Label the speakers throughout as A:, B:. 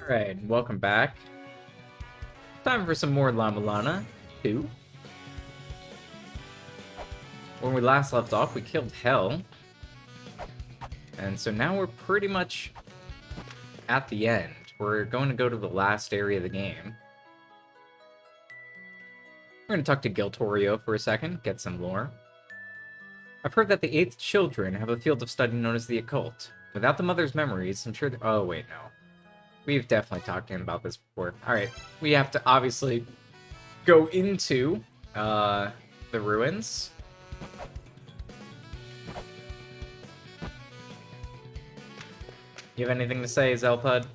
A: Alright, welcome back. Time for some more La-Mulana 2. When we last left off, we killed Hell. And so now we're pretty much at the end. We're going to go to the last area of the game. We're going to talk to Giltorio for a second, get some lore. I've heard that the 8th children have a field of study known as the occult. Without the mother's memories, I'm sure... Oh, wait, no. We've definitely talked to him about this before. Alright, we have to obviously go into the ruins. You have anything to say, Zelpud?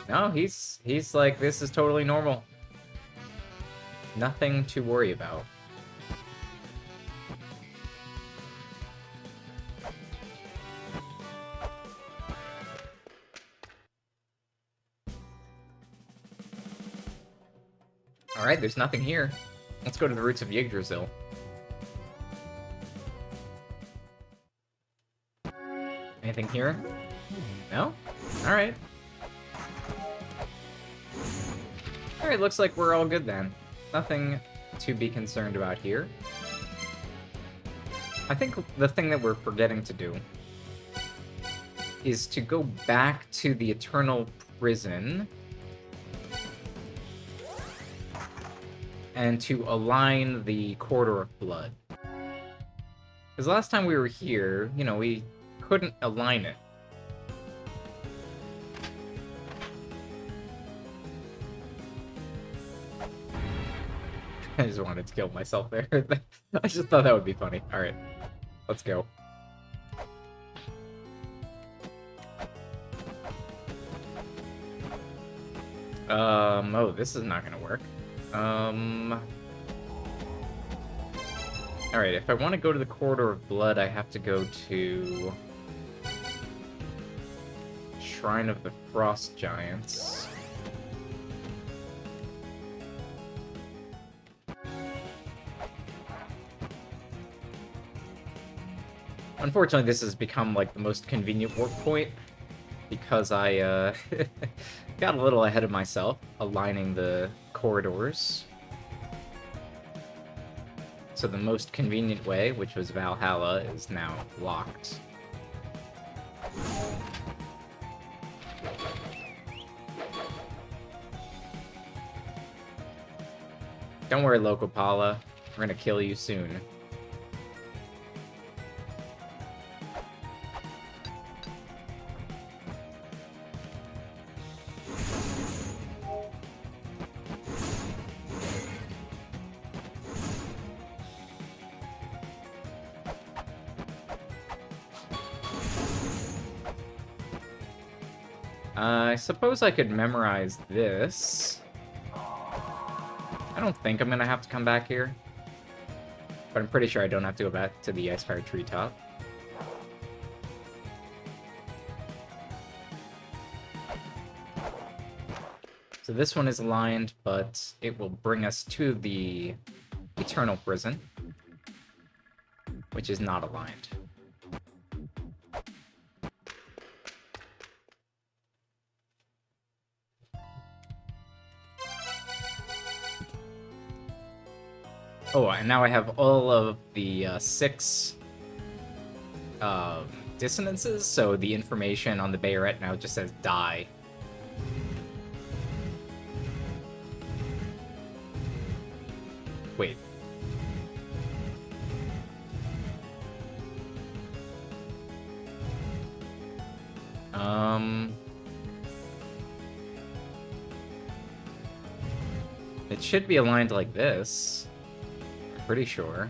A: No, he's like, this is totally normal. Nothing to worry about. Alright, there's nothing here. Let's go to the roots of Yggdrasil. Anything here? No? Alright. Alright, looks like we're all good then. Nothing to be concerned about here. I think the thing that we're forgetting to do is to go back to the Eternal Prison and to align the Corridor of Blood. Because last time we were here, you know, we couldn't align it. I just wanted to kill myself there. I just thought that would be funny. Alright, let's go. Oh, this is not gonna work. Alright, if I want to go to the Corridor of Blood, I have to go to... Shrine of the Frost Giants. Unfortunately, this has become, like, the most convenient work point, because I, got a little ahead of myself, aligning the corridors. So the most convenient way, which was Valhalla, is now locked. Don't worry, Locopala. We're gonna kill you soon. I suppose I could memorize this. I don't think I'm gonna have to come back here. But I'm pretty sure I don't have to go back to the Icefire Treetop. So this one is aligned, but it will bring us to the Eternal Prison, which is not aligned. Oh, and now I have all of the 6 dissonances, so the information on the Bayeret now just says die. Wait. It should be aligned like this. Pretty sure.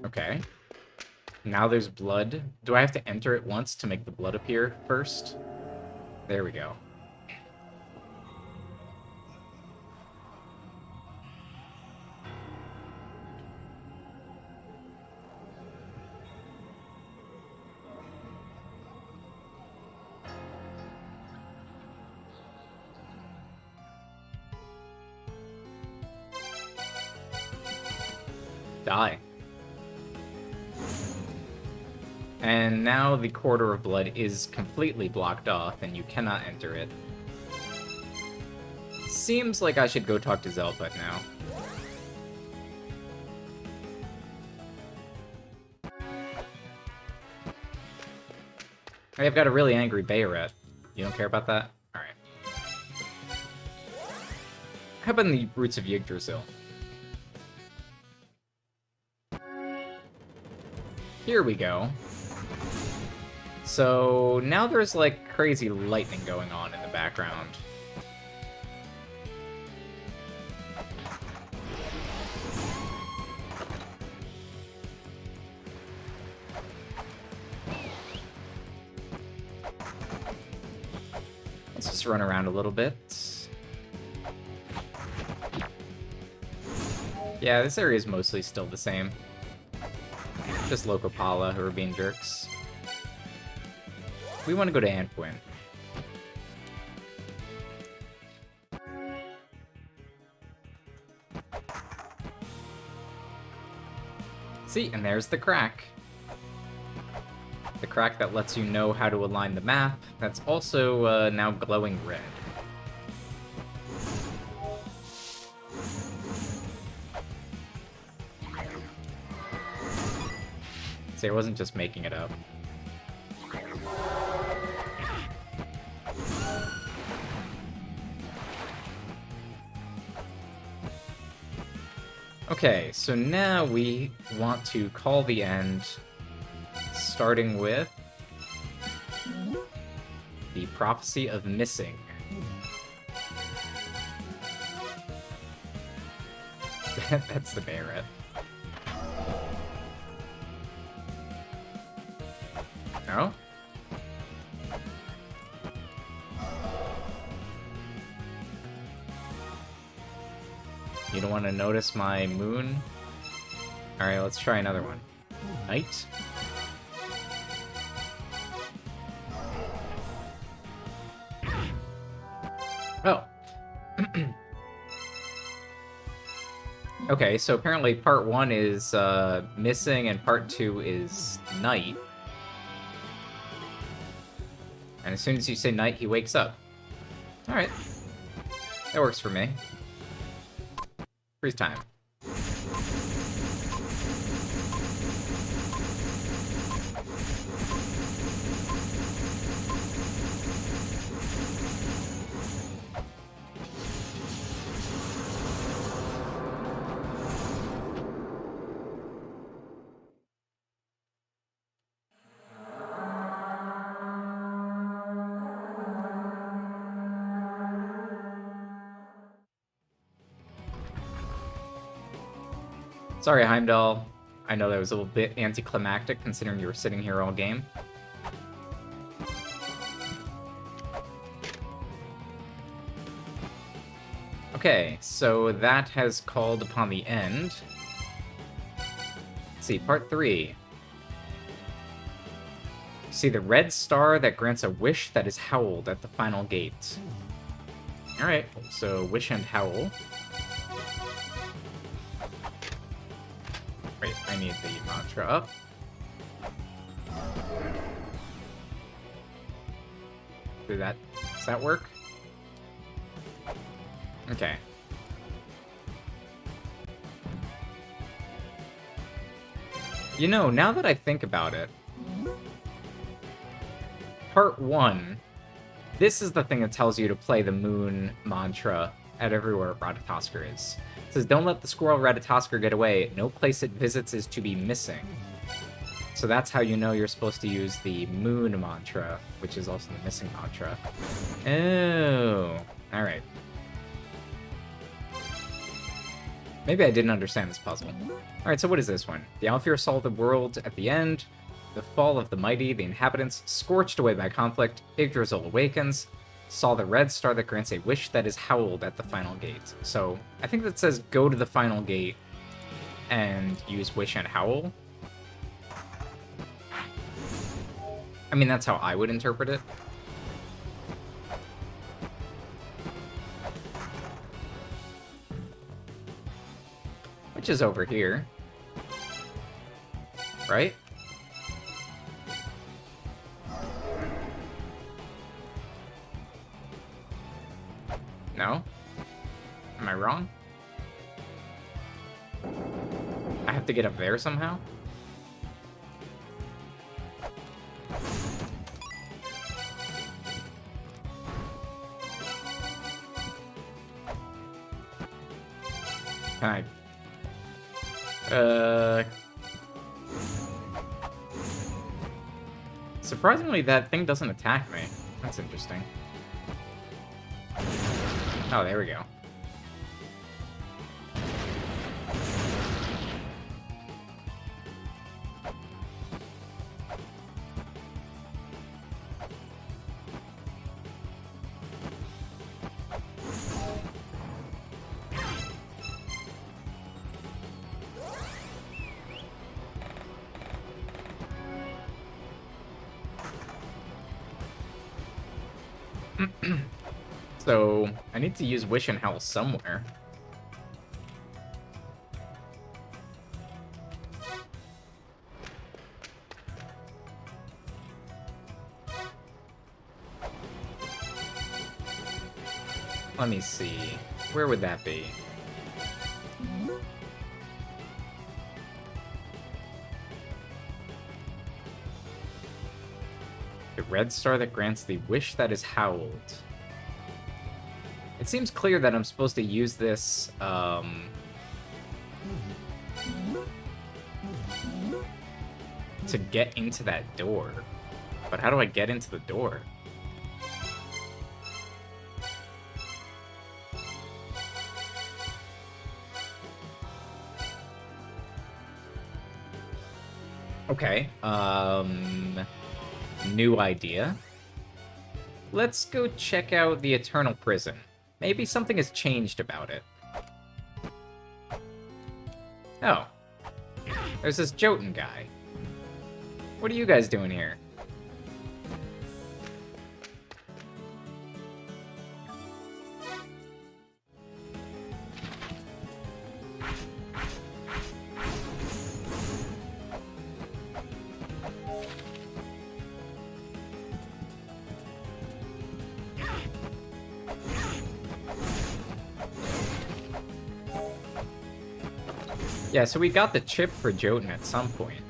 A: Okay. Now there's blood. Do I have to enter it once to make the blood appear first? There we go. Die. And now the Corridor of Blood is completely blocked off, and you cannot enter it. Seems like I should go talk to Zelput now. I've got a really angry Bayret. You don't care about that? Alright. How about in the roots of Yggdrasil? Here we go. So now there's like crazy lightning going on in the background. Let's just run around a little bit. Yeah, this area is mostly still the same. Just Locopala who are being jerks. We want to go to Antwin. See, and there's the crack. The crack that lets you know how to align the map. That's also now glowing red. See, I wasn't just making it up. Okay, so now we want to call the end, starting with the Prophecy of Missing. That's the Bayret. No? You don't want to notice my moon? Alright, let's try another one. Night? Oh. Okay, so apparently part 1 is missing and part 2 is night. And as soon as you say night, he wakes up. Alright. That works for me. Freeze time. Sorry, Heimdall. I know that was a little bit anticlimactic considering you were sitting here all game. Okay, so that has called upon the end. Let's see, part 3. See the red star that grants a wish that is howled at the final gate. Alright, so wish and howl. Wait, I need the mantra up. Does that work? Okay. You know, now that I think about it, part 1, this is the thing that tells you to play the moon mantra at everywhere Ratatoskr is. It says, don't let the squirrel Ratatoskr get away. No place it visits is to be missing. So that's how you know you're supposed to use the moon mantra, which is also the missing mantra. Oh, alright. Maybe I didn't understand this puzzle. Alright, so what is this one? The Alfir saw the world at the end, the fall of the mighty, the inhabitants scorched away by conflict, Yggdrasil awakens, saw the red star that grants a wish that is howled at the final gate. So, I think that says go to the final gate and use wish and howl. I mean, that's how I would interpret it. Which is over here. Right? No? Am I wrong? I have to get up there somehow? Can I... Surprisingly, that thing doesn't attack me. That's interesting. Oh, there we go. So, I need to use Wish and Howl somewhere. Let me see. Where would that be? The red star that grants the wish that is howled. It seems clear that I'm supposed to use this, to get into that door. But how do I get into the door? Okay, new idea. Let's go check out the Eternal Prison. Maybe something has changed about it. Oh. There's this Jotun guy. What are you guys doing here? Yeah, so we got the chip for Jotun at some point.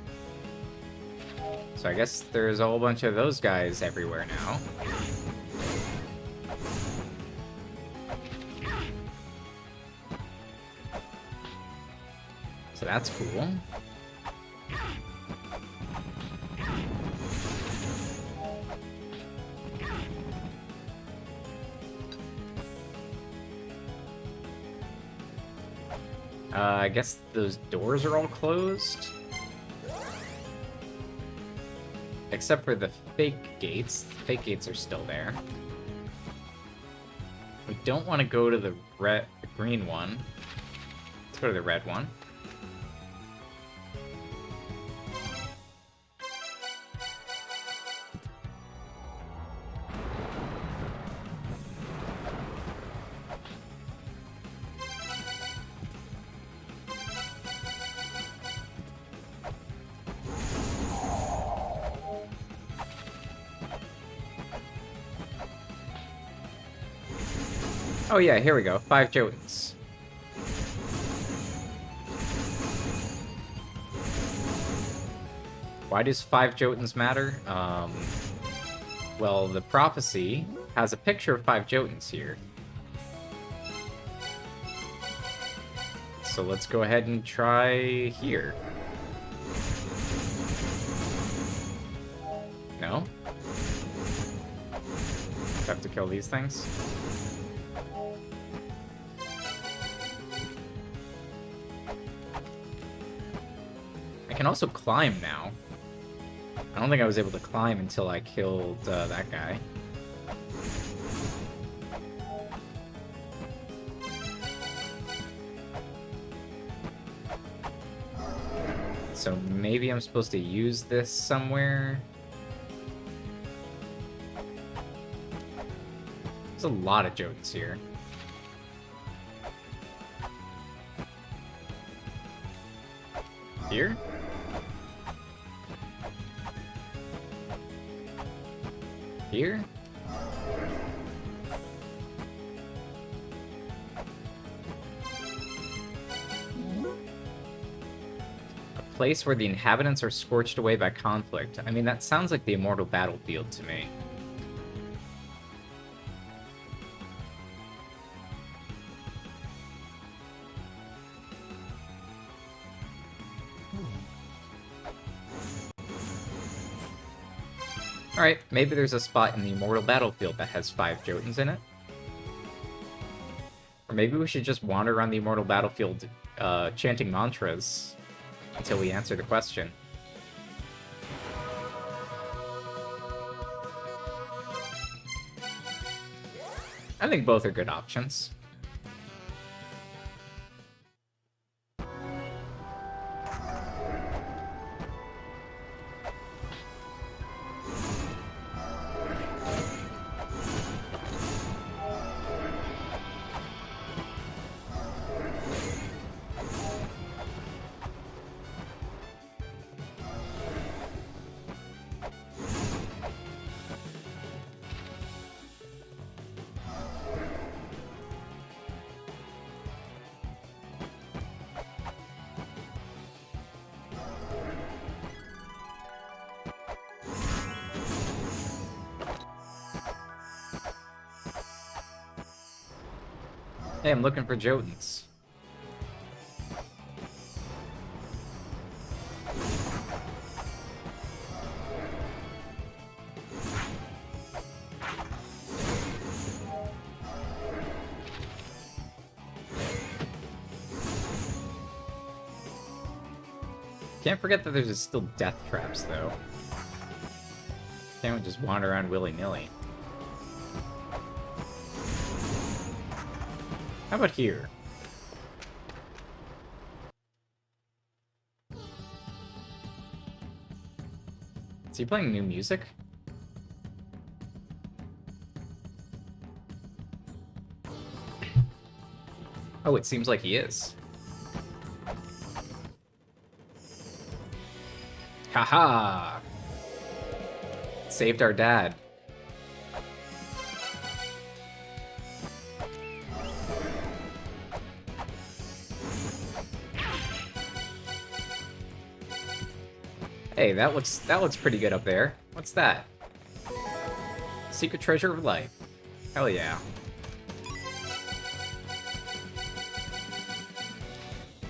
A: So I guess there's a whole bunch of those guys everywhere now. So that's cool. I guess those doors are all closed. Except for the fake gates. The fake gates are still there. We don't want to go to the green one. Let's go to the red one. Oh yeah, here we go. 5 Jotuns. Why does 5 Jotuns matter? Well, the prophecy has a picture of 5 Jotuns here. So let's go ahead and try here. No? Have to kill these things? I can also climb now. I don't think I was able to climb until I killed that guy. So maybe I'm supposed to use this somewhere. There's a lot of Jotuns here. Here? Here? A place where the inhabitants are scorched away by conflict. I mean, that sounds like the immortal battlefield to me. Alright, maybe there's a spot in the immortal battlefield that has 5 Jotuns in it. Or maybe we should just wander around the immortal battlefield chanting mantras until we answer the question. I think both are good options. Hey, I'm looking for Jotuns. Can't forget that there's still death traps, though. Can't just wander around willy-nilly. How about here? Is he playing new music? Oh, it seems like he is. Haha! Saved our dad. Hey, that looks pretty good up there. What's that? Secret treasure of life. Hell yeah.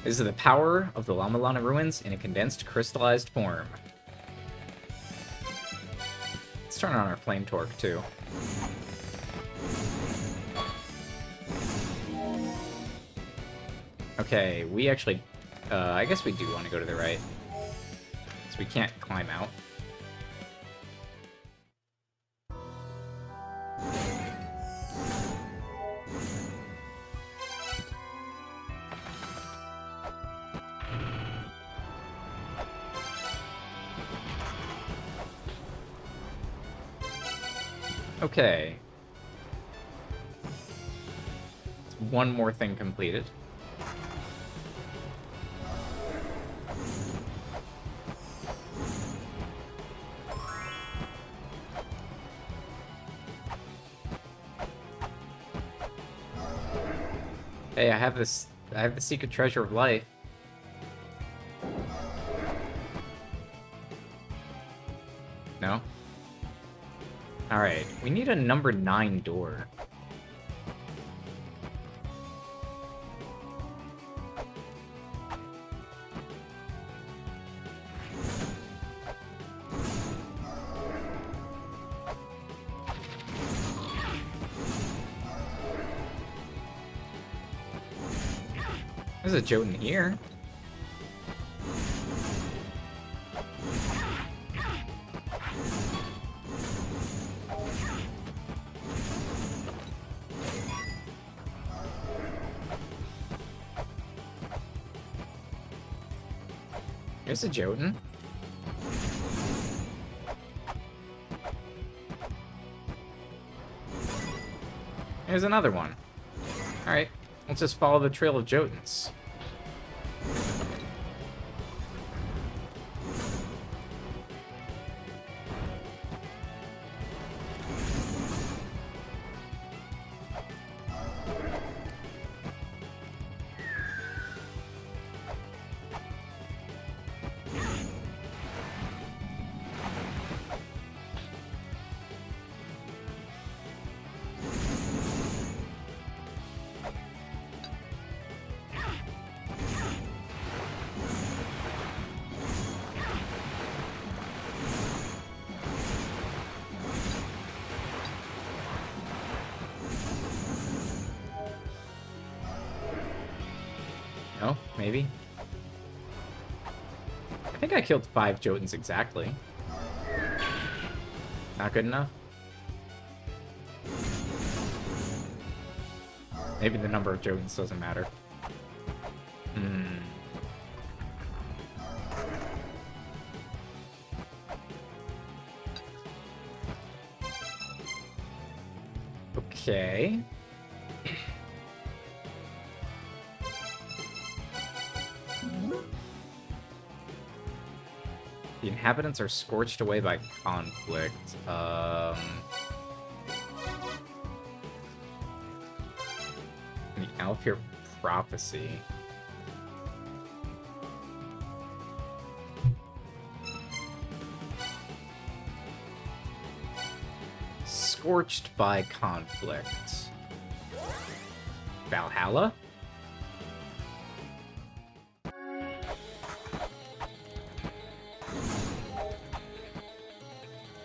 A: This is the power of the La-Mulana ruins in a condensed, crystallized form. Let's turn on our flame torque, too. Okay, we actually... I guess we do want to go to the right. So we can't climb out. Okay. One more thing completed. Hey, I have the secret treasure of life. No? Alright, we need a number 9 door. There's a Jotun here. There's a Jotun. There's another one. Alright, let's just follow the trail of Jotuns. maybe? I think I killed 5 Jotuns exactly. Not good enough? Maybe the number of Jotuns doesn't matter. Okay. The inhabitants are scorched away by conflict. The Alfir prophecy. Scorched by conflict. Valhalla?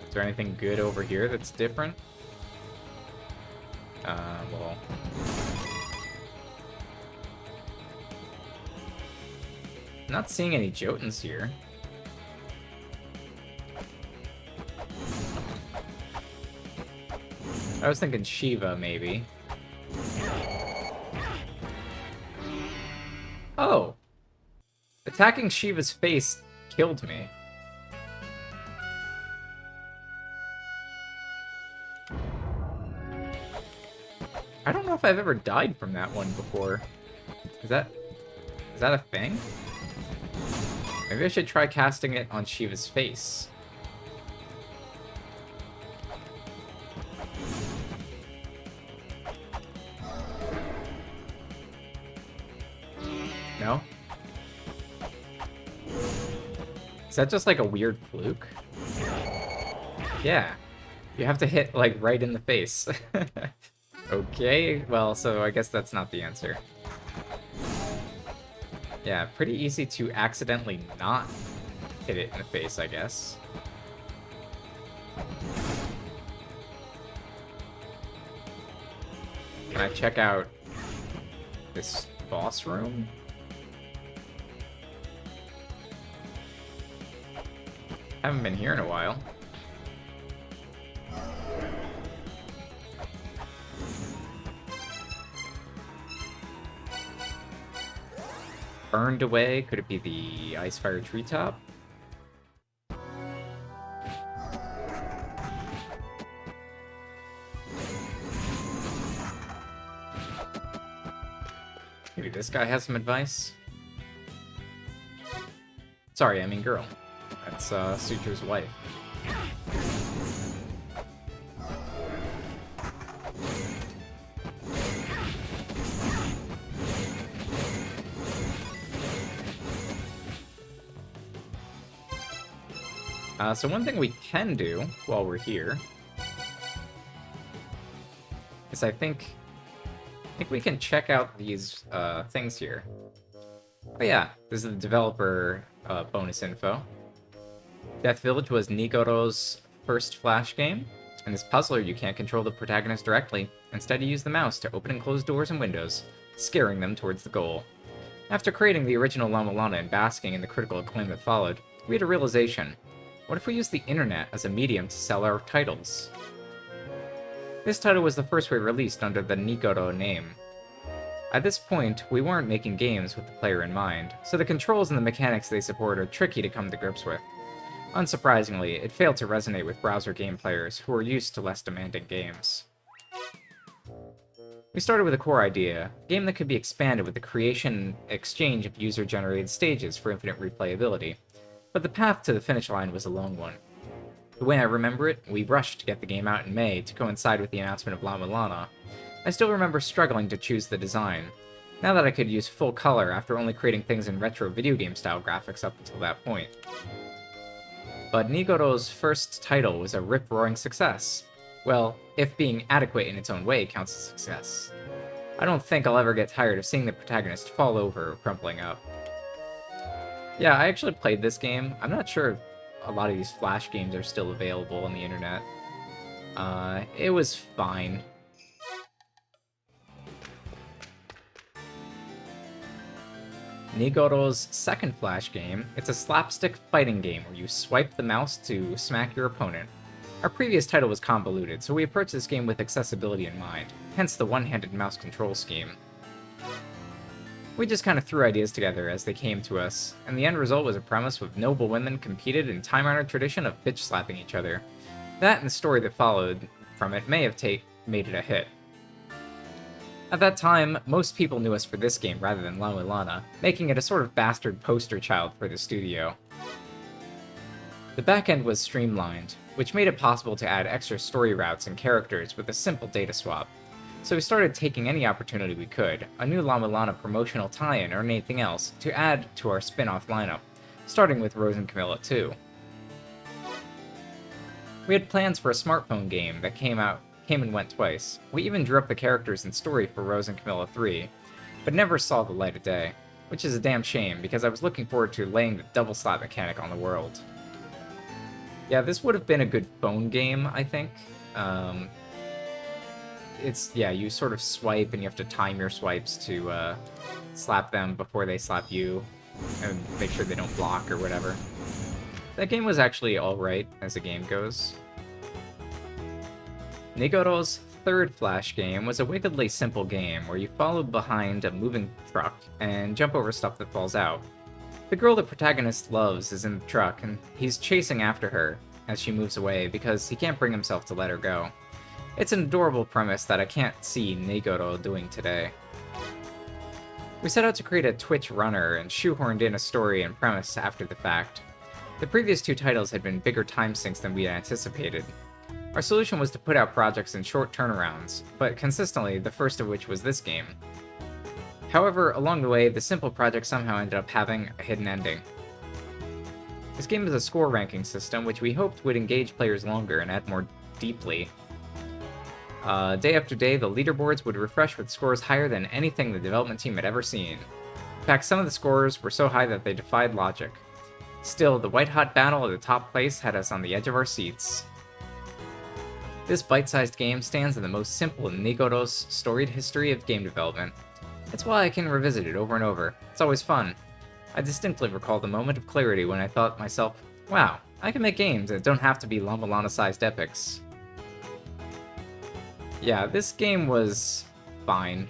A: Is there anything good over here that's different? Well... Not seeing any Jotuns here. I was thinking Shiva, maybe. Oh! Attacking Shiva's face killed me. I don't know if I've ever died from that one before. Is that a thing? Maybe I should try casting it on Shiva's face. No? Is that just like a weird fluke? Yeah. You have to hit, like, right in the face. Okay, well, so I guess that's not the answer. Yeah, pretty easy to accidentally not hit it in the face, I guess. Can I check out this boss room? Haven't been here in a while. Burned away? Could it be the Icefire treetop? Maybe this guy has some advice? Sorry, I mean girl. That's Sutra's wife. So one thing we can do while we're here is I think we can check out these things here. Oh yeah, this is the developer bonus info. Death Village was Nigoro's first Flash game. In this puzzler, you can't control the protagonist directly. Instead, you use the mouse to open and close doors and windows, scaring them towards the goal. After creating the original La-Mulana and basking in the critical acclaim that followed, we had a realization. What if we use the internet as a medium to sell our titles? This title was the first we released under the Nigoro name. At this point, we weren't making games with the player in mind, so the controls and the mechanics they support are tricky to come to grips with. Unsurprisingly, it failed to resonate with browser game players who are used to less demanding games. We started with a core idea, a game that could be expanded with the creation and exchange of user-generated stages for infinite replayability. But the path to the finish line was a long one. The way I remember it, we rushed to get the game out in May to coincide with the announcement of La-Mulana. I still remember struggling to choose the design. Now that I could use full color after only creating things in retro video game style graphics up until that point. But Nigoro's first title was a rip-roaring success. Well, if being adequate in its own way counts as success. I don't think I'll ever get tired of seeing the protagonist fall over or crumpling up. Yeah, I actually played this game. I'm not sure if a lot of these Flash games are still available on the internet. It was fine. Nigoro's second Flash game, it's a slapstick fighting game where you swipe the mouse to smack your opponent. Our previous title was convoluted, so we approached this game with accessibility in mind, hence the one-handed mouse control scheme. We just kind of threw ideas together as they came to us, and the end result was a premise with noble women competed in time-honored tradition of bitch-slapping each other. That and the story that followed from it may have made it a hit. At that time, most people knew us for this game rather than La-Mulana, making it a sort of bastard poster child for the studio. The backend was streamlined, which made it possible to add extra story routes and characters with a simple data swap. So we started taking any opportunity we could, a new La-Mulana promotional tie-in or anything else, to add to our spin-off lineup, starting with Rose and Camilla 2. We had plans for a smartphone game that came and went twice. We even drew up the characters and story for Rose and Camilla 3, but never saw the light of day, which is a damn shame because I was looking forward to laying the double slap mechanic on the world. Yeah, this would have been a good phone game, I think. You sort of swipe and you have to time your swipes to slap them before they slap you, and make sure they don't block or whatever. That game was actually alright as a game goes. Nigoro's third Flash game was a wickedly simple game where you follow behind a moving truck and jump over stuff that falls out. The girl the protagonist loves is in the truck, and he's chasing after her as she moves away because he can't bring himself to let her go. It's an adorable premise that I can't see Nigoro doing today. We set out to create a Twitch runner and shoehorned in a story and premise after the fact. The previous two titles had been bigger time sinks than we had anticipated. Our solution was to put out projects in short turnarounds, but consistently, the first of which was this game. However, along the way, the simple project somehow ended up having a hidden ending. This game is a score ranking system which we hoped would engage players longer and add more deeply. Day after day, the leaderboards would refresh with scores higher than anything the development team had ever seen. In fact, some of the scores were so high that they defied logic. Still, the white-hot battle at the top place had us on the edge of our seats. This bite-sized game stands in the most simple in Nigoro's storied history of game development. It's why I can revisit it over and over. It's always fun. I distinctly recall the moment of clarity when I thought to myself, wow, I can make games that don't have to be La-Mulana-sized epics. Yeah, this game was fine.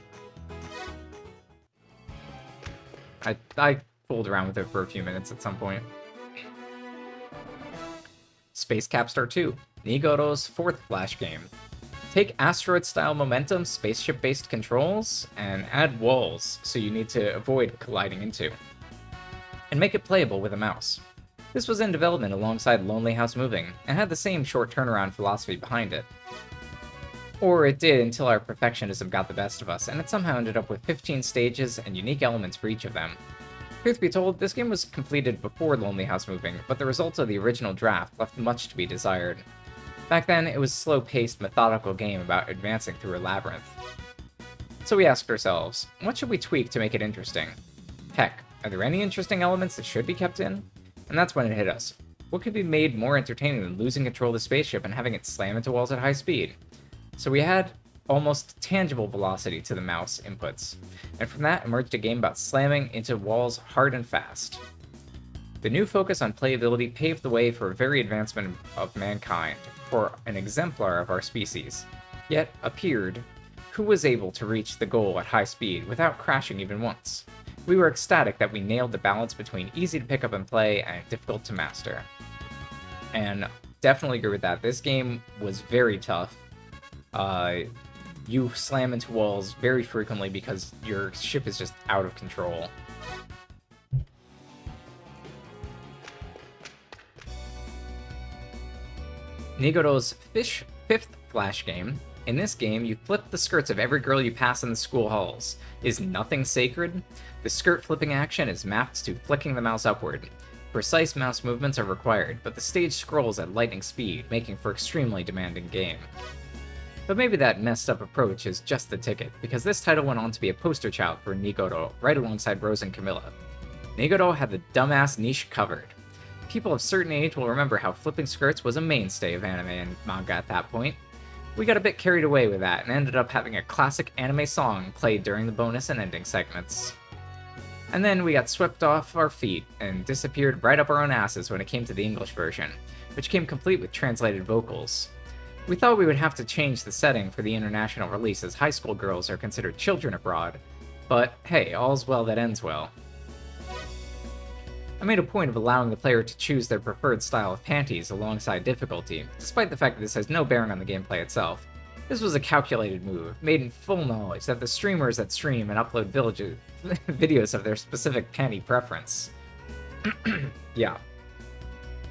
A: I fooled around with it for a few minutes at some point. Space Capstar 2, Nigoro's fourth Flash game. Take asteroid-style momentum, spaceship-based controls, and add walls so you need to avoid colliding into. And make it playable with a mouse. This was in development alongside Lonely House Moving, and had the same short turnaround philosophy behind it. Or it did until our perfectionism got the best of us, and it somehow ended up with 15 stages and unique elements for each of them. Truth be told, this game was completed before Lonely House Moving, but the results of the original draft left much to be desired. Back then, it was a slow-paced, methodical game about advancing through a labyrinth. So we asked ourselves, what should we tweak to make it interesting? Heck, are there any interesting elements that should be kept in? And that's when it hit us. What could be made more entertaining than losing control of the spaceship and having it slam into walls at high speed? So we had almost tangible velocity to the mouse inputs, and from that emerged a game about slamming into walls hard and fast. The new focus on playability paved the way for a very advancement of mankind, for an exemplar of our species, yet appeared who was able to reach the goal at high speed without crashing even once. We were ecstatic that we nailed the balance between easy to pick up and play and difficult to master. And definitely agree with that. This game was very tough. You slam into walls very frequently because your ship is just out of control. Nigoro's fifth Flash game. In this game, you flip the skirts of every girl you pass in the school halls. Is nothing sacred? The skirt flipping action is mapped to flicking the mouse upward. Precise mouse movements are required, but the stage scrolls at lightning speed, making for extremely demanding game. But maybe that messed up approach is just the ticket, because this title went on to be a poster child for Nigoro, right alongside Rose and Camilla. Nigoro had the dumbass niche covered. People of certain age will remember how flipping skirts was a mainstay of anime and manga at that point. We got a bit carried away with that and ended up having a classic anime song played during the bonus and ending segments. And then we got swept off our feet and disappeared right up our own asses when it came to the English version, which came complete with translated vocals. We thought we would have to change the setting for the international release as high school girls are considered children abroad, but hey, all's well that ends well. I made a point of allowing the player to choose their preferred style of panties alongside difficulty, despite the fact that this has no bearing on the gameplay itself. This was a calculated move, made in full knowledge that the streamers that stream and upload videos of their specific panty preference. Yeah.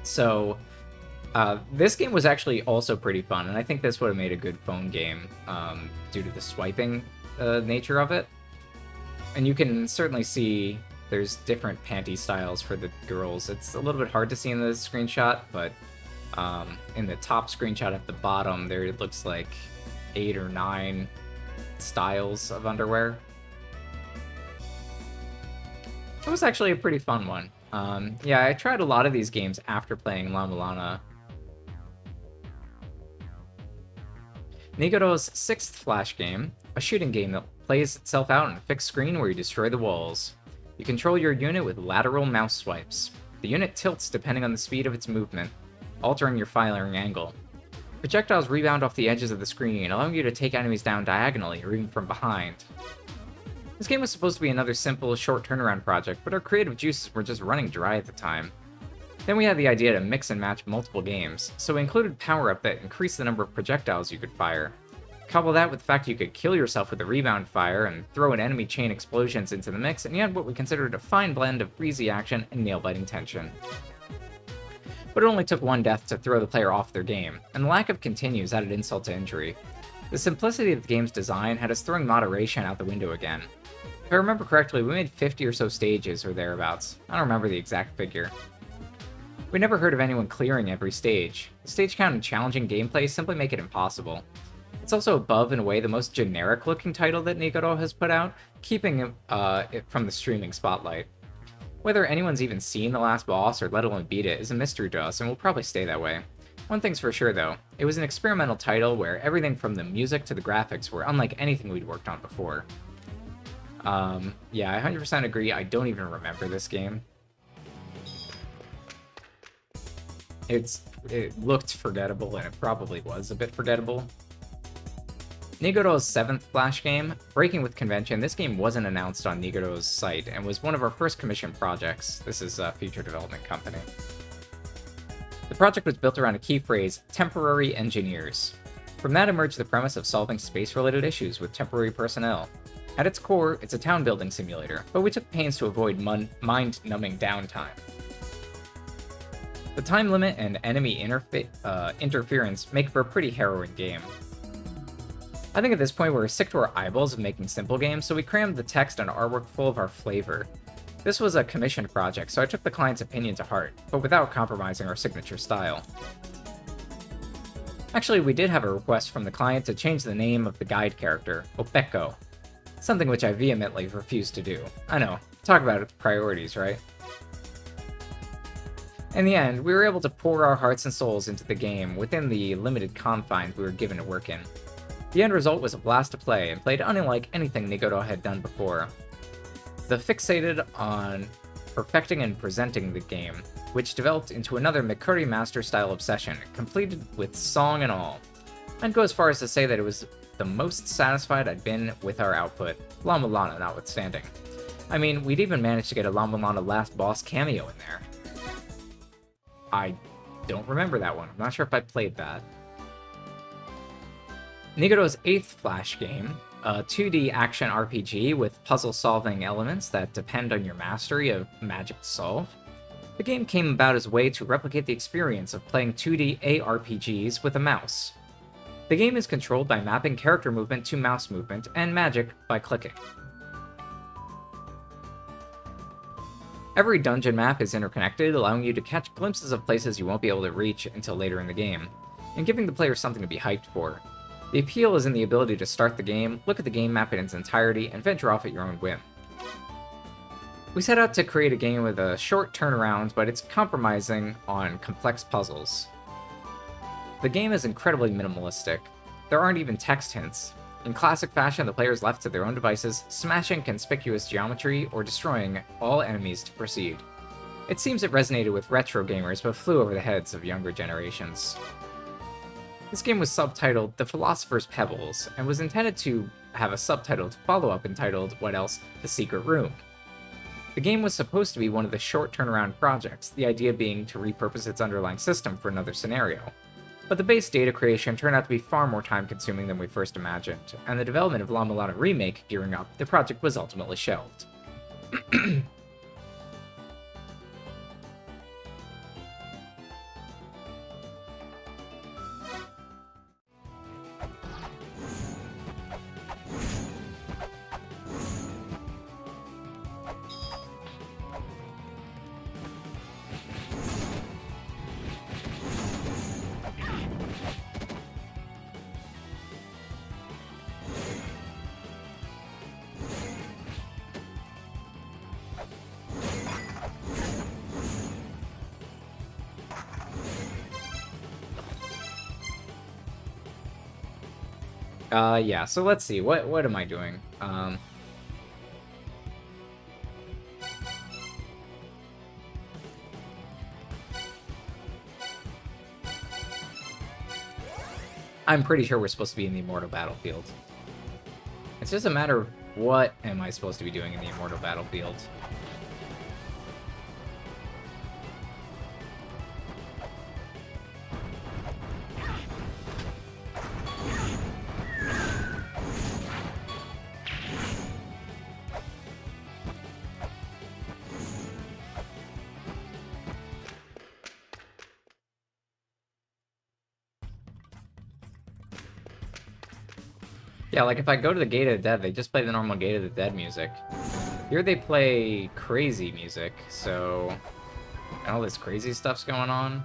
A: So, this game was actually also pretty fun, and I think this would have made a good phone game due to the swiping nature of it. And you can certainly see there's different panty styles for the girls. It's a little bit hard to see in the screenshot, but in the top screenshot at the bottom, there it looks like 8 or 9 styles of underwear. It was actually a pretty fun one. Yeah, I tried a lot of these games after playing La-Mulana. Nigoto's 6th Flash game, a shooting game that plays itself out on a fixed screen where you destroy the walls. You control your unit with lateral mouse swipes. The unit tilts depending on the speed of its movement, altering your firing angle. Projectiles rebound off the edges of the screen, allowing you to take enemies down diagonally or even from behind. This game was supposed to be another simple, short turnaround project, but our creative juices were just running dry at the time. Then we had the idea to mix and match multiple games, so we included power-up that increased the number of projectiles you could fire. Couple that with the fact you could kill yourself with a rebound fire and throw an enemy chain explosions into the mix, and you had what we considered a fine blend of breezy action and nail-biting tension. But it only took one death to throw the player off their game, and the lack of continues added insult to injury. The simplicity of the game's design had us throwing moderation out the window again. If I remember correctly, we made 50 or so stages or thereabouts. I don't remember the exact figure. We never heard of anyone clearing every stage. The stage count and challenging gameplay simply make it impossible. It's also above, in a way, the most generic-looking title that Nigoto has put out, keeping it from the streaming spotlight. Whether anyone's even seen the last boss or let alone beat it is a mystery to us, and will probably stay that way. One thing's for sure, though. It was an experimental title where everything from the music to the graphics were unlike anything we'd worked on before. Yeah, I 100% agree. I don't even remember this game. It looked forgettable, and it probably was a bit forgettable. Nigoto's 7th Flash game, breaking with convention, this game wasn't announced on Nigoto's site and was one of our first commission projects. This is a future development company. The project was built around a key phrase, temporary engineers. From that emerged the premise of solving space-related issues with temporary personnel. At its core, it's a town-building simulator, but we took pains to avoid mind-numbing downtime. The time limit and enemy interference make for a pretty harrowing game. I think at this point we're sick to our eyeballs of making simple games, so we crammed the text and artwork full of our flavor. This was a commissioned project, so I took the client's opinion to heart, but without compromising our signature style. Actually, we did have a request from the client to change the name of the guide character, Opeko, something which I vehemently refused to do. I know, talk about its priorities, right? In the end, we were able to pour our hearts and souls into the game within the limited confines we were given to work in. The end result was a blast to play, and played unlike anything Nigoto had done before. The fixated on perfecting and presenting the game, which developed into another Mikuri Master-style obsession, completed with song and all. I'd go as far as to say that it was the most satisfied I'd been with our output, La-Mulana notwithstanding. I mean, we'd even managed to get a La-Mulana last boss cameo in there. I don't remember that one. I'm not sure if I played that. Nigoto's 8th Flash game, a 2D action RPG with puzzle-solving elements that depend on your mastery of magic to solve. The game came about as a way to replicate the experience of playing 2D ARPGs with a mouse. The game is controlled by mapping character movement to mouse movement, and magic by clicking. Every dungeon map is interconnected, allowing you to catch glimpses of places you won't be able to reach until later in the game, and giving the player something to be hyped for. The appeal is in the ability to start the game, look at the game map in its entirety, and venture off at your own whim. We set out to create a game with a short turnaround, but it's compromising on complex puzzles. The game is incredibly minimalistic. There aren't even text hints. In classic fashion, the player is left to their own devices, smashing conspicuous geometry or destroying all enemies to proceed. It seems it resonated with retro gamers, but flew over the heads of younger generations. This game was subtitled The Philosopher's Pebbles, and was intended to have a subtitled follow-up entitled, what else, The Secret Room. The game was supposed to be one of the short turnaround projects, the idea being to repurpose its underlying system for another scenario. But the base data creation turned out to be far more time-consuming than we first imagined, and the development of La-Mulana Remake gearing up, the project was ultimately shelved. Yeah, so let's see, what am I doing? I'm pretty sure we're supposed to be in the Immortal Battlefield. It's just a matter of what am I supposed to be doing in the Immortal Battlefield. Yeah, like if I go to the Gate of the Dead, they just play the normal Gate of the Dead music. Here they play crazy music, so... and all this crazy stuff's going on.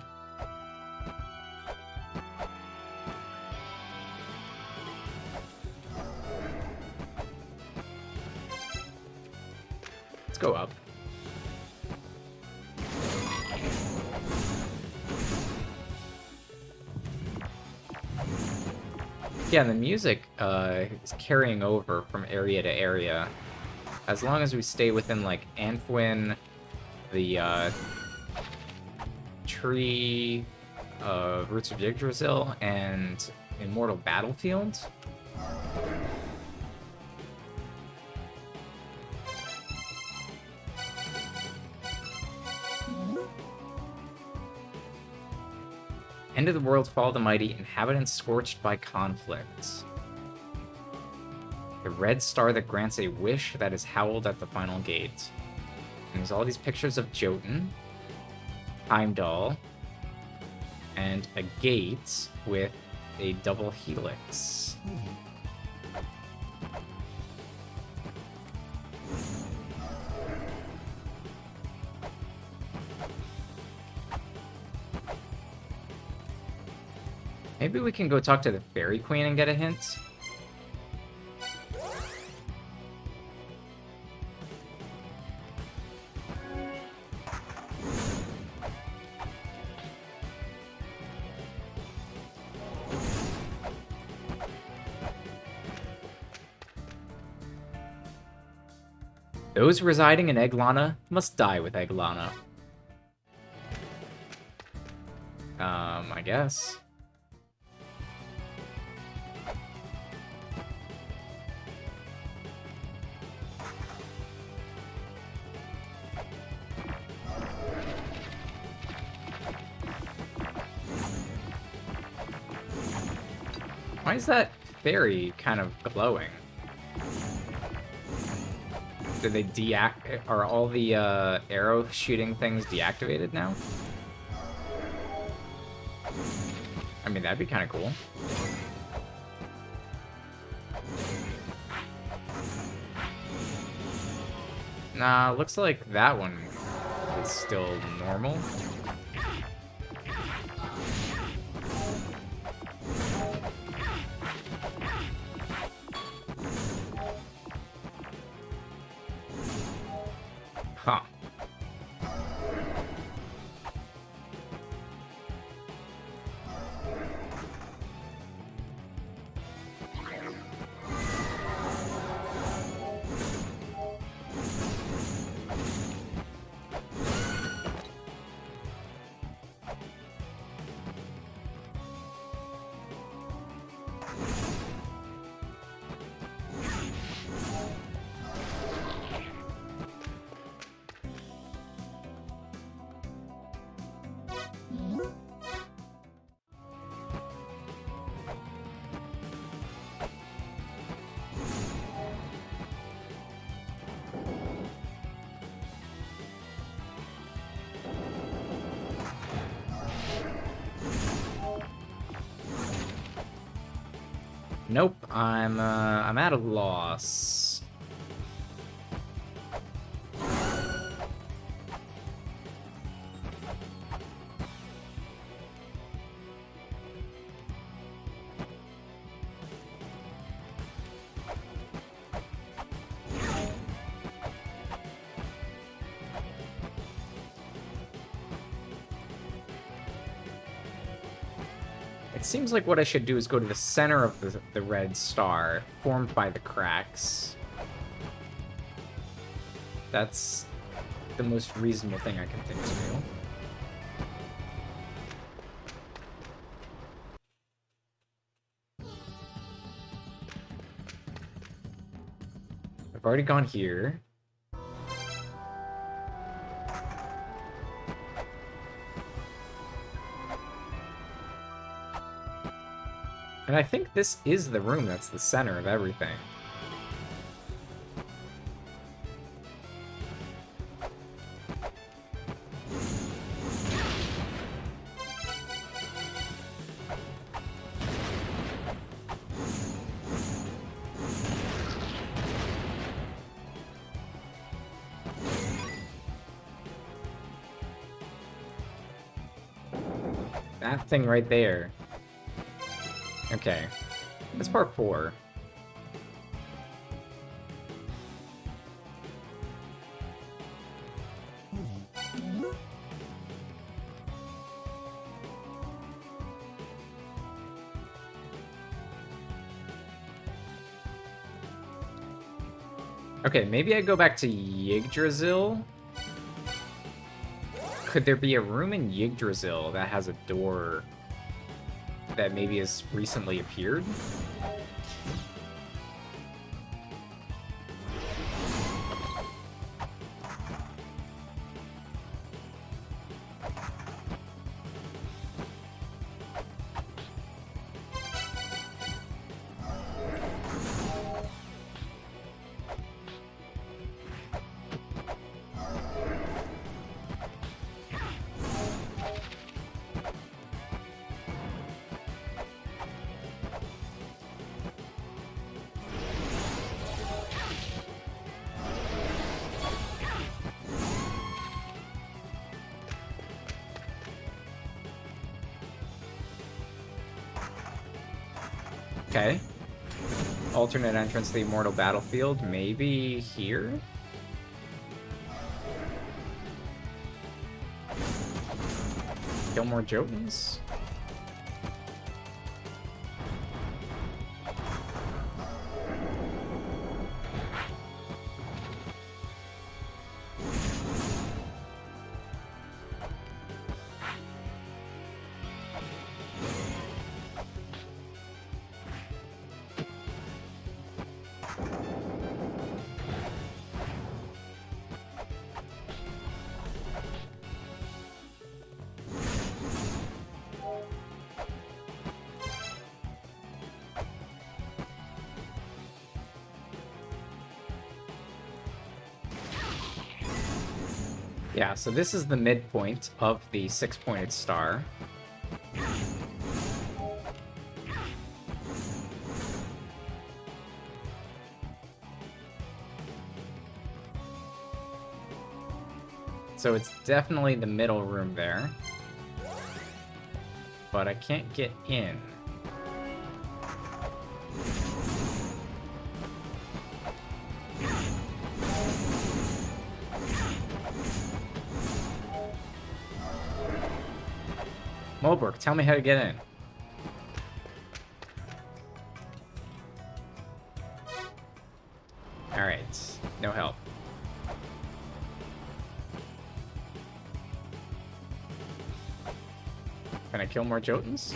A: Let's go up. Yeah, and the music is carrying over from area to area. As long as we stay within, like, Anfuin, the Tree of Roots of Yggdrasil, and Immortal Battlefield. End of the world, fall of the mighty, inhabitants scorched by conflicts. The red star that grants a wish that is howled at the final gate. And there's all these pictures of Jotun, Heimdall, and a gate with a double helix. Maybe we can go talk to the Fairy Queen and get a hint? Those residing in Eglana must die with Eglana. I guess. Why is that fairy kind of glowing? Did they deactivate? Are all the arrow shooting things deactivated now? I mean, that'd be kind of cool. Nah, looks like that one is still normal. Huh. Nope, I'm at a loss. It seems like what I should do is go to the center of the red star, formed by the cracks. That's the most reasonable thing I can think to do. I've already gone here. And I think this is the room that's the center of everything. That thing right there. Okay. That's part 4. Okay, maybe I go back to Yggdrasil? Could there be a room in Yggdrasil that has a door that maybe has recently appeared? Okay. Alternate entrance to the Immortal Battlefield. Maybe here? Kill more Jotuns? Yeah, so this is the midpoint of the 6-pointed star. So it's definitely the middle room there. But I can't get in. Moberg, tell me how to get in. Alright, no help. Can I kill more Jotuns?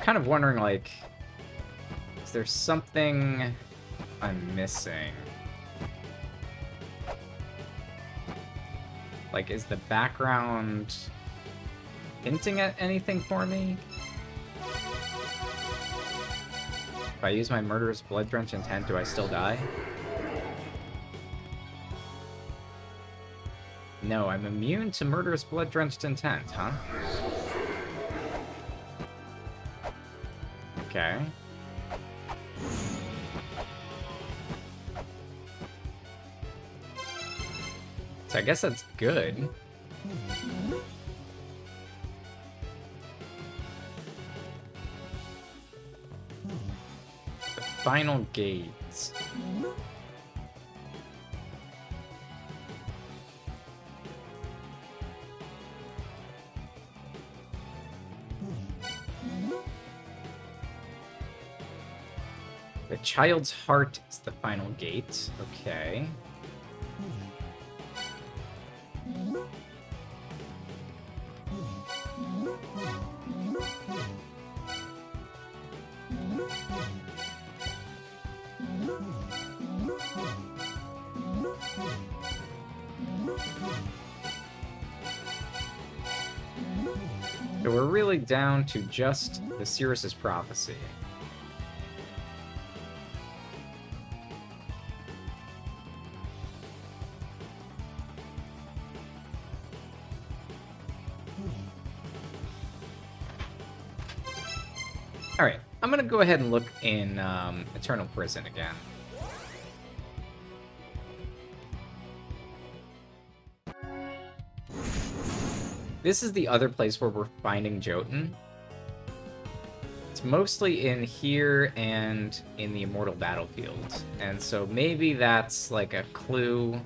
A: Kind of wondering, like, is there something I'm missing? Like, is the background hinting at anything for me? If I use my murderous blood-drenched intent, do I still die? No, I'm immune to murderous blood-drenched intent, huh? Okay. So I guess that's good. The final gates. The child's heart is the final gate. Okay. So we're really down to just the Sirius's prophecy. Alright, I'm gonna go ahead and look in Eternal Prison again. This is the other place where we're finding Jotun. It's mostly in here and in the Immortal Battlefield. And so maybe that's like a clue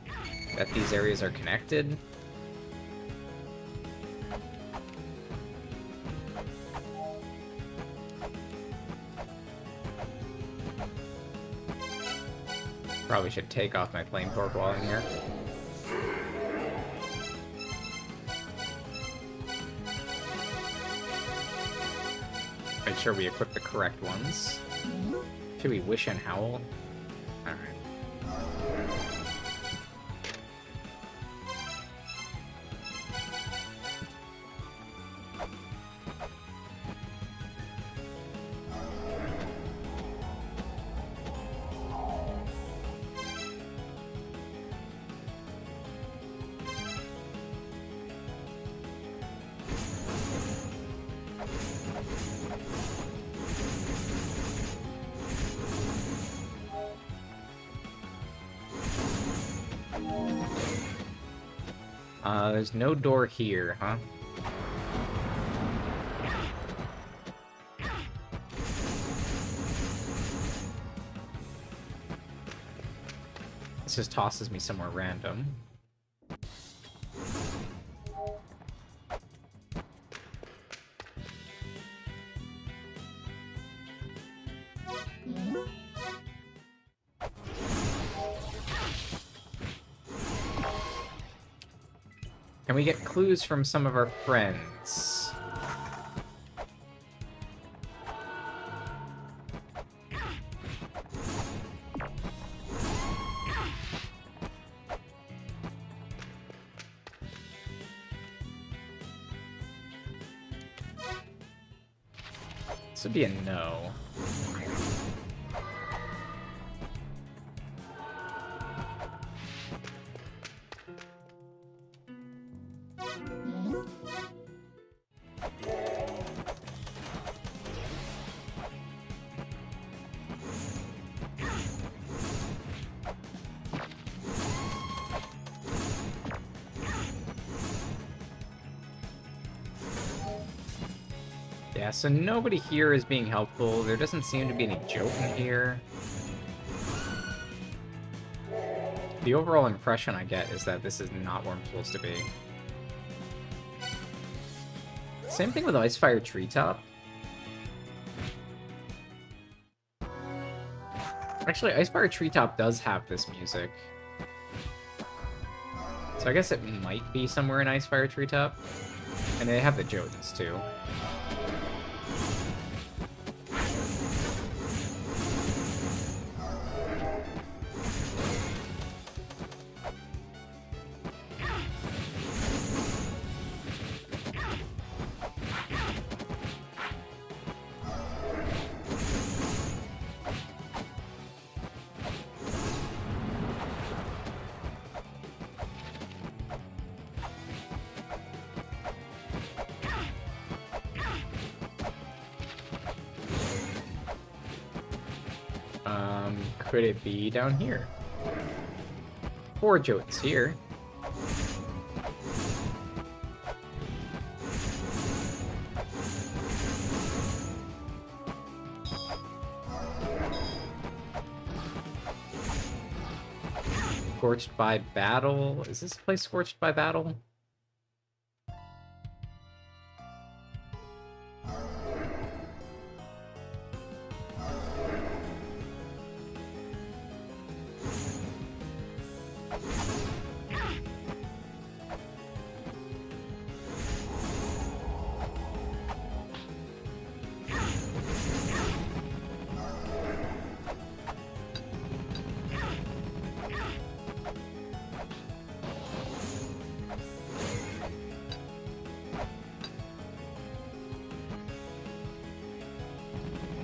A: that these areas are connected. Probably should take off my flame torque while I'm here. Make sure we equip the correct ones. Should we wish and howl? Alright. There's no door here, huh? This just tosses me somewhere random. Can we get clues from some of our friends? This would be a no. Yeah, so nobody here is being helpful. There doesn't seem to be any Jotun here. The overall impression I get is that this is not where I'm supposed to be. Same thing with Icefire Treetop. Actually, Icefire Treetop does have this music. So I guess it might be somewhere in Icefire Treetop. And they have the Jotuns too. Could it be down here? 4 Jotuns here. Scorched by battle? Is this place scorched by battle?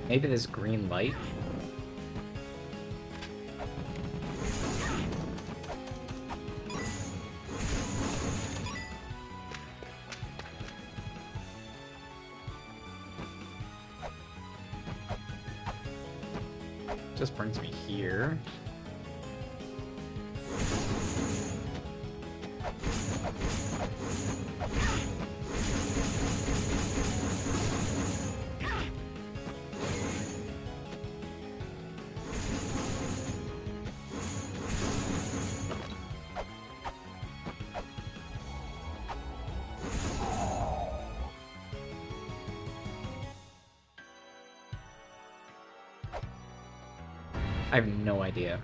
A: Maybe this green light? Just brings me here. I have no idea.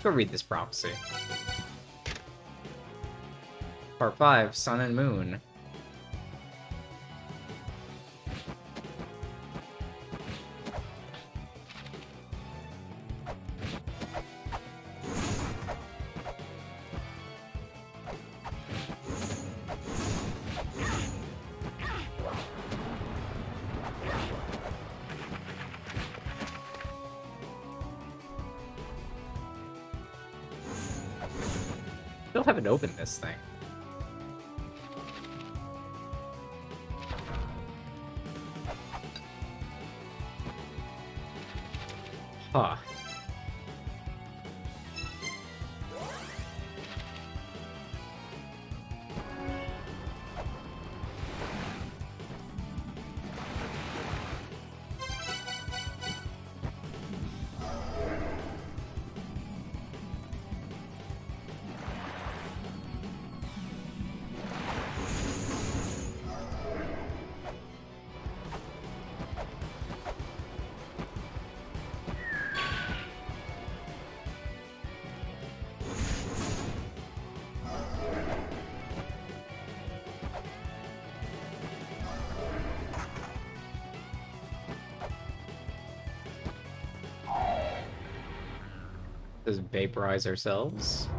A: Go read this prophecy. Part 5, Sun and Moon. Still haven't opened this thing. Huh. Does vaporize ourselves?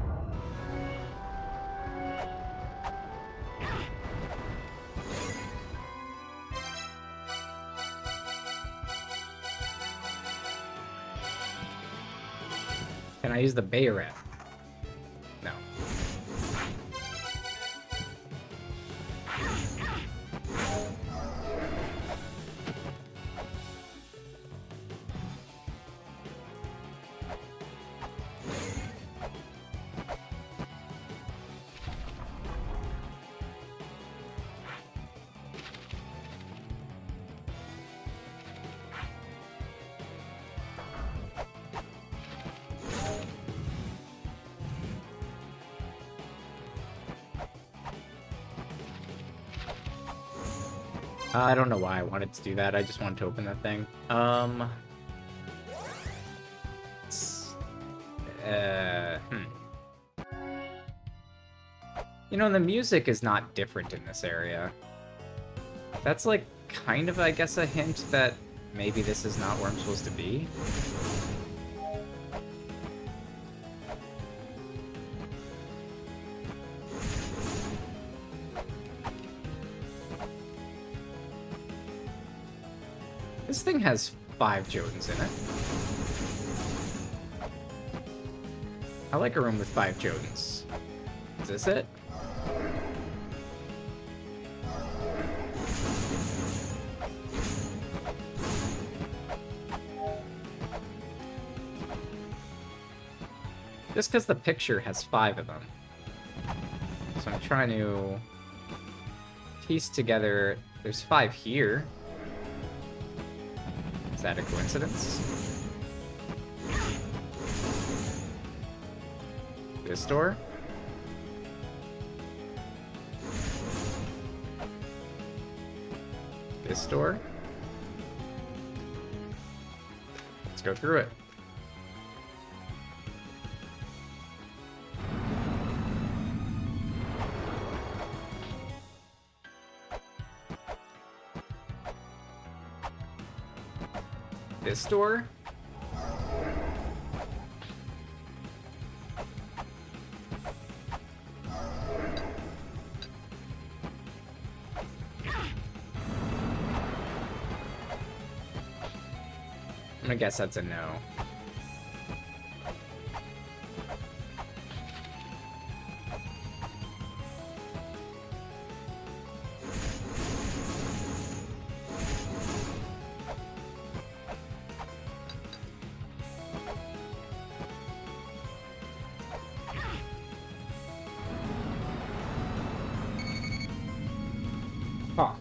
A: Can I use the Bayoret? No. I don't know why I wanted to do that. I just wanted to open that thing. You know, the music is not different in this area. That's like kind of, I guess, a hint that maybe this is not where I'm supposed to be. This thing has 5 Jotuns in it. I like a room with 5 Jotuns. Is this it? Just because the picture has 5 of them. So I'm trying to piece together... There's 5 here. Is that a coincidence? This door? This door? Let's go through it. This door? I'm gonna guess that's a no. Huh.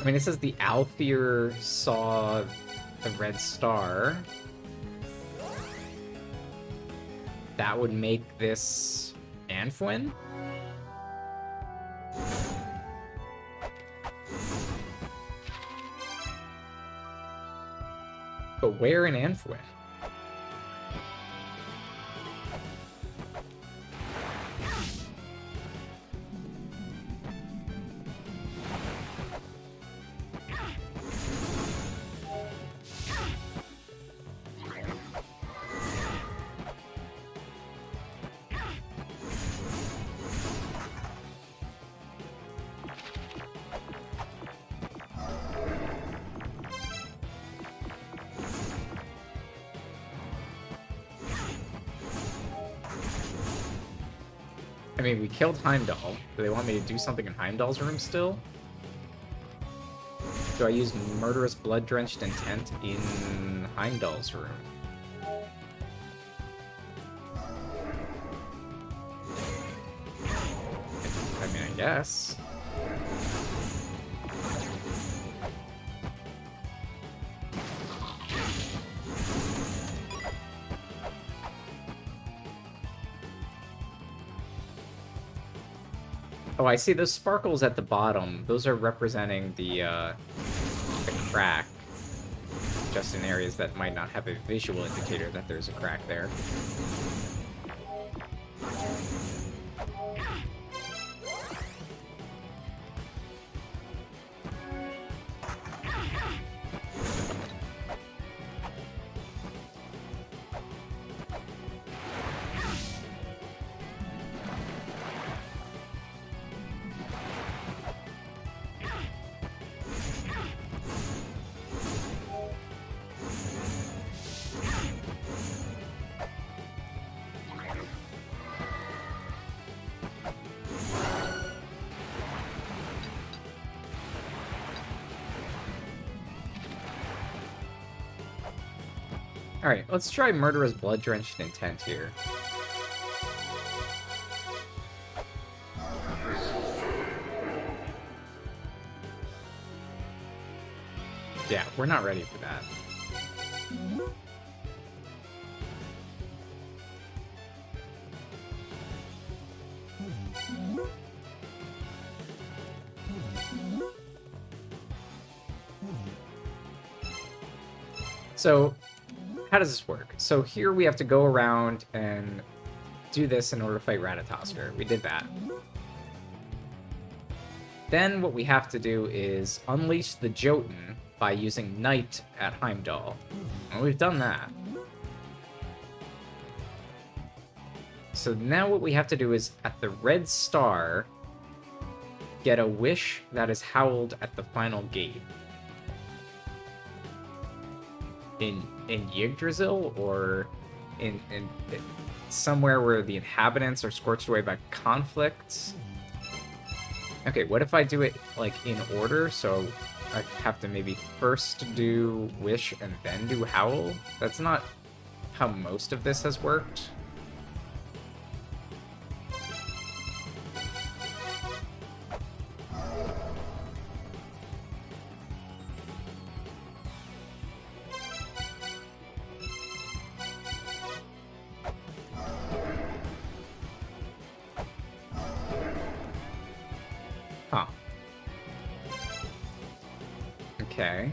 A: I mean, it says the Althir saw the red star. That would make this Anfuin? But where in Anfuin? I mean, we killed Heimdall. Do they want me to do something in Heimdall's room still? Do I use Murderous Blood-Drenched Intent in Heimdall's room? I mean, I guess. Oh, I see those sparkles at the bottom. Those are representing the crack. Just in areas that might not have a visual indicator that there's a crack there. Alright, let's try Murderous Blood-Drenched Intent here. Yeah, we're not ready for that. So, how does this work? So here we have to go around and do this in order to fight Ratatoskr. We did that. Then what we have to do is unleash the Jotun by using Night at Heimdall. And we've done that. So now what we have to do is, at the Red Star, get a wish that is howled at the final gate. In Yggdrasil, or in somewhere where the inhabitants are scorched away by conflicts. Okay, what if I do it, like, in order? So I have to maybe first do Wish and then do Howl? That's not how most of this has worked. Huh. Okay.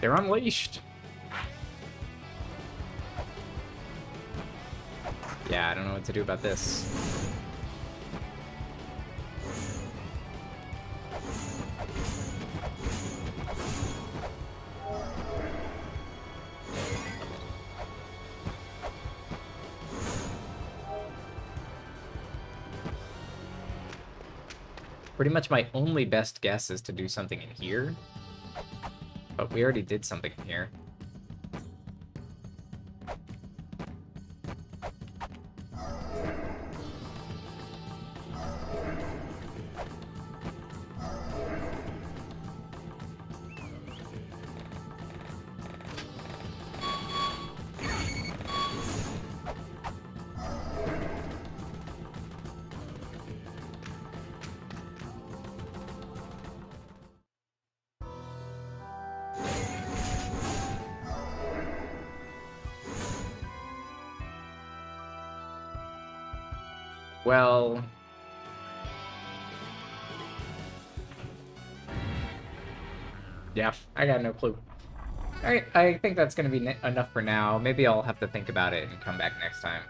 A: They're unleashed. Yeah, I don't know what to do about this. Pretty much my only best guess is to do something in here. But we already did something in here. Well... yeah, I got no clue. Alright, I think that's going to be enough for now. Maybe I'll have to think about it and come back next time.